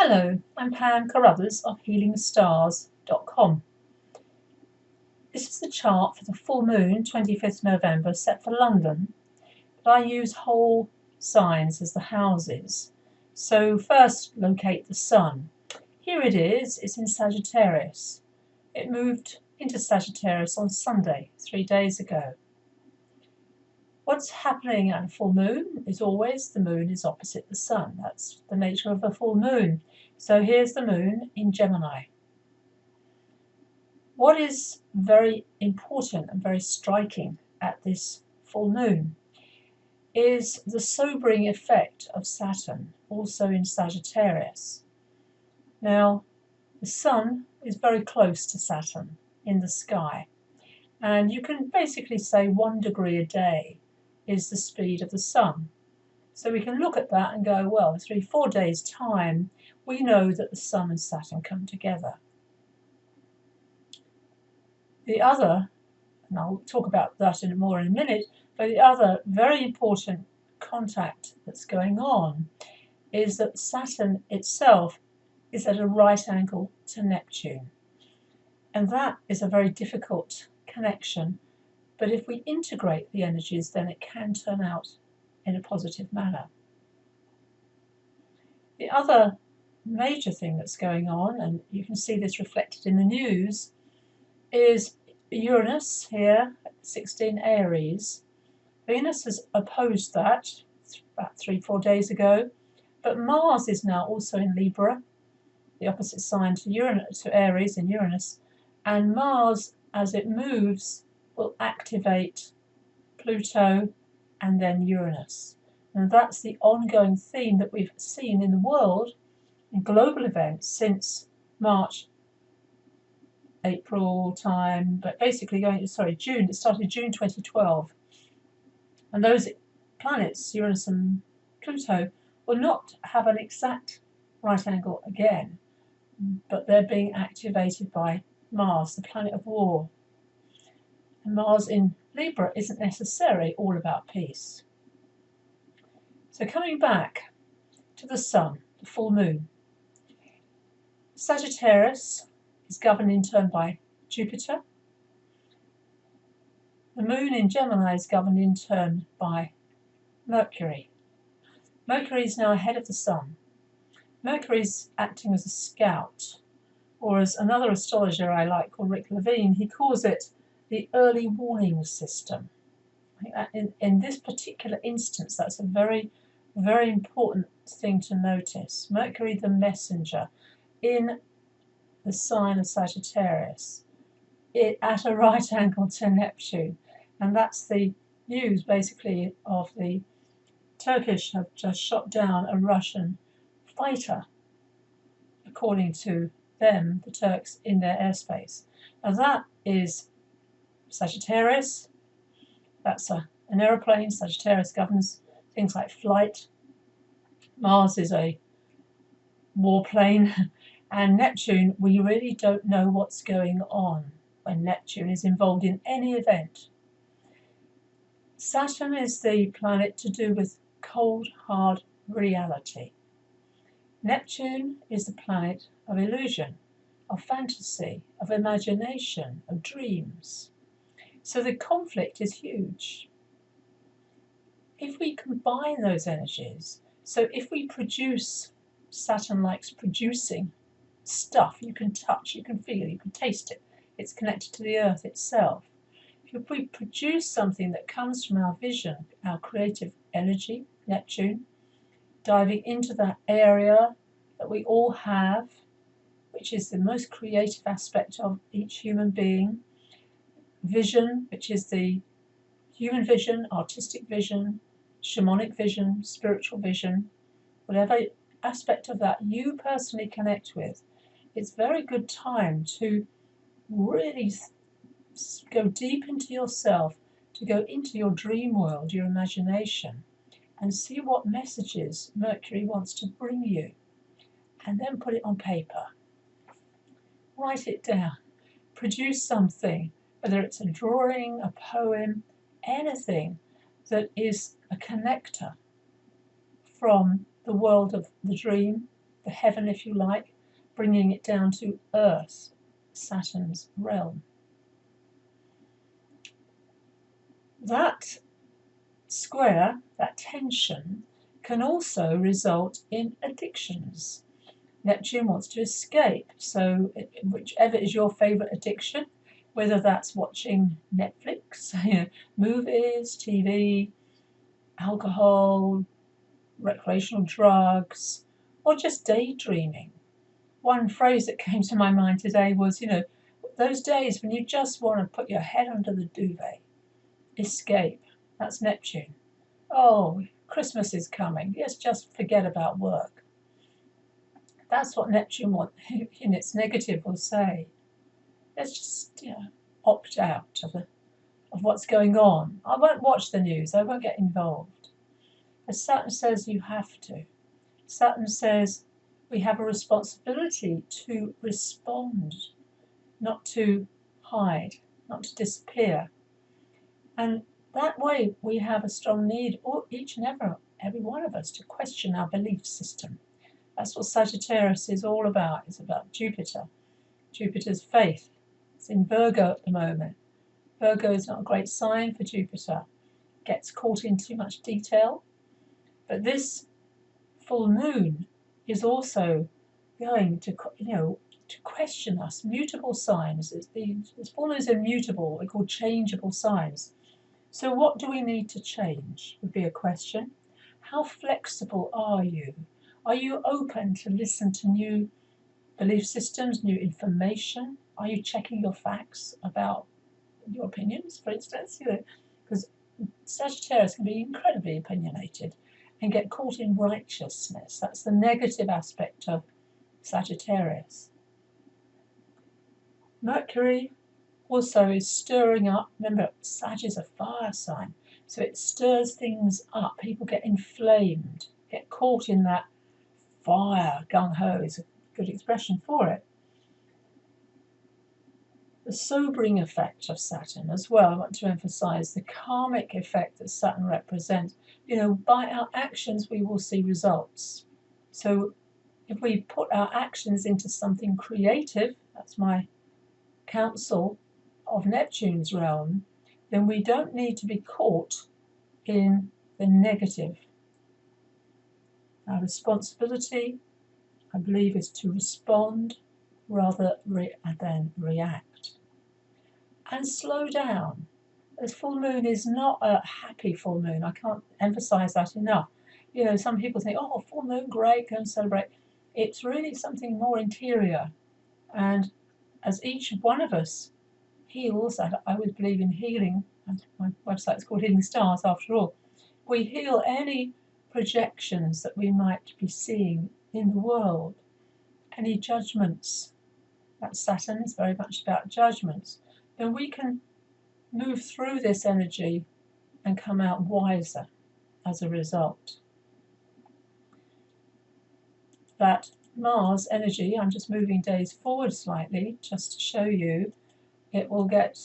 Hello, I'm Pam Carruthers of healingstars.com. This is the chart for the full moon, 25th November, set for London, but I use whole signs as the houses. So first locate the sun. Here it is, it's in Sagittarius. It moved into Sagittarius on Sunday, 3 days ago. What's happening at a full moon is always the moon is opposite the sun. That's the nature of a full moon. So here's the moon in Gemini. What is very important and very striking at this full moon is the sobering effect of Saturn, also in Sagittarius. Now, the sun is very close to Saturn in the sky, and you can basically say 1 degree a day is the speed of the sun. So we can look at that and go, well, in 3-4 days' time, we know that the sun and Saturn come together. The other, and I'll talk about that more in a minute, but the other very important contact that's going on is that Saturn itself is at a right angle to Neptune. And that is a very difficult connection. But if we integrate the energies, then it can turn out in a positive manner. The other major thing that's going on, and you can see this reflected in the news, is Uranus here at 16 Aries. Venus has opposed that about 3-4 days ago, but Mars is now also in Libra, the opposite sign to Aries in Uranus, and Mars, as it moves, will activate Pluto and then Uranus. And that's the ongoing theme that we've seen in the world, in global events, since March, April time, but basically June. It started June 2012. And those planets, Uranus and Pluto, will not have an exact right angle again, but they're being activated by Mars, the planet of war. And Mars in Libra isn't necessarily all about peace. So coming back to the sun, the full moon. Sagittarius is governed in turn by Jupiter. The moon in Gemini is governed in turn by Mercury. Mercury is now ahead of the sun. Mercury is acting as a scout, or as another astrologer I like called Rick Levine, he calls it the early warning system. I think that in this particular instance, that's a very, very important thing to notice. Mercury, the messenger, in the sign of Sagittarius, at a right angle to Neptune. And that's the news, basically, of the Turkish have just shot down a Russian fighter, according to them, the Turks, in their airspace. And that is Sagittarius. That's an aeroplane. Sagittarius governs things like flight. Mars is a warplane. And Neptune, we really don't know what's going on when Neptune is involved in any event. Saturn is the planet to do with cold, hard reality. Neptune is the planet of illusion, of fantasy, of imagination, of dreams. So the conflict is huge. If we combine those energies, so if we produce, Saturn likes producing stuff you can touch, you can feel, you can taste it. It's connected to the earth itself. If we produce something that comes from our vision, our creative energy, Neptune, diving into that area that we all have, which is the most creative aspect of each human being, vision, which is the human vision, artistic vision, shamanic vision, spiritual vision, whatever aspect of that you personally connect with, it's a very good time to really go deep into yourself, to go into your dream world, your imagination, and see what messages Mercury wants to bring you, and then put it on paper. Write it down. Produce something, whether it's a drawing, a poem, anything that is a connector from the world of the dream the heaven, if you like, bringing it down to Earth, Saturn's realm. That square, that tension, can also result in addictions. Neptune wants to escape, so whichever is your favourite addiction, whether that's watching Netflix, movies, TV, alcohol, recreational drugs, or just daydreaming. One phrase that came to my mind today was, those days when you just want to put your head under the duvet. Escape. That's Neptune. Oh, Christmas is coming. Let's just forget about work. That's what Neptune in its negative will say. Let's just opt out of what's going on. I won't watch the news. I won't get involved. But Saturn says you have to. Saturn says we have a responsibility to respond, not to hide, not to disappear. And that way we have a strong need, each and every one of us, to question our belief system. That's what Sagittarius is all about. It's about Jupiter. Jupiter's faith. It's in Virgo at the moment. Virgo is not a great sign for Jupiter. Gets caught in too much detail. But this full moon is also going to question us. Mutable signs. This full moon is immutable. They're called changeable signs. So what do we need to change would be a question. How flexible are you? Are you open to listen to new belief systems, new information? Are you checking your facts about your opinions, for instance? Because Sagittarius can be incredibly opinionated and get caught in righteousness. That's the negative aspect of Sagittarius. Mercury also is stirring up. Remember, Sag is a fire sign, so it stirs things up. People get inflamed, get caught in that fire. Gung-ho is a good expression for it. The sobering effect of Saturn as well, I want to emphasize the karmic effect that Saturn represents. By our actions we will see results. So if we put our actions into something creative, that's my counsel of Neptune's realm, then we don't need to be caught in the negative. Our responsibility, I believe, is to respond rather than react. And slow down. This full moon is not a happy full moon. I can't emphasize that enough. Some people think, oh, full moon, great, go and celebrate. It's really something more interior. And as each one of us heals, I always believe in healing, and my website is called Healing Stars after all. We heal any projections that we might be seeing in the world, any judgments. That Saturn is very much about judgments. Then we can move through this energy and come out wiser as a result. That Mars energy, I'm just moving days forward slightly just to show you, it will get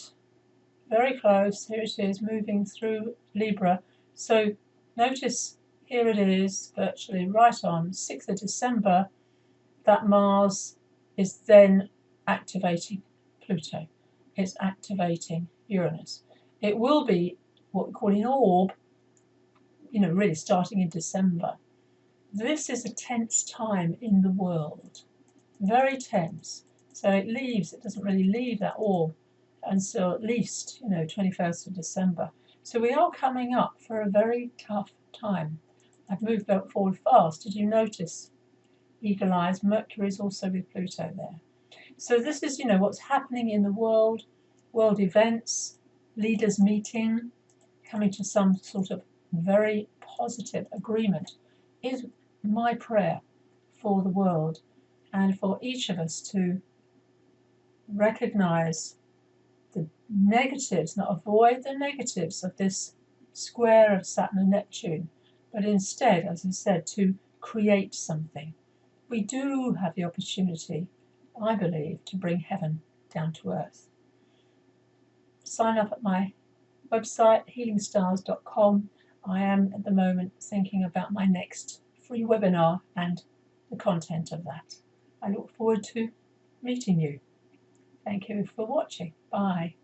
very close. Here it is, moving through Libra. So notice here it is, virtually right on 6th of December, that Mars is then activating Pluto. It's activating Uranus. It will be what we call an orb, really starting in December. This is a tense time in the world, very tense. So it doesn't really leave that orb until at least, 21st of December. So we are coming up for a very tough time. I've moved forward fast. Did you notice? Eagle eyes. Mercury is also with Pluto there. So this is, what's happening in the world events, leaders meeting, coming to some sort of very positive agreement is my prayer for the world and for each of us to recognize the negatives, not avoid the negatives of this square of Saturn and Neptune, but instead, as I said, to create something. We do have the opportunity, I believe, to bring heaven down to earth. Sign up at my website, healingstars.com. I am at the moment thinking about my next free webinar and the content of that. I look forward to meeting you. Thank you for watching. Bye.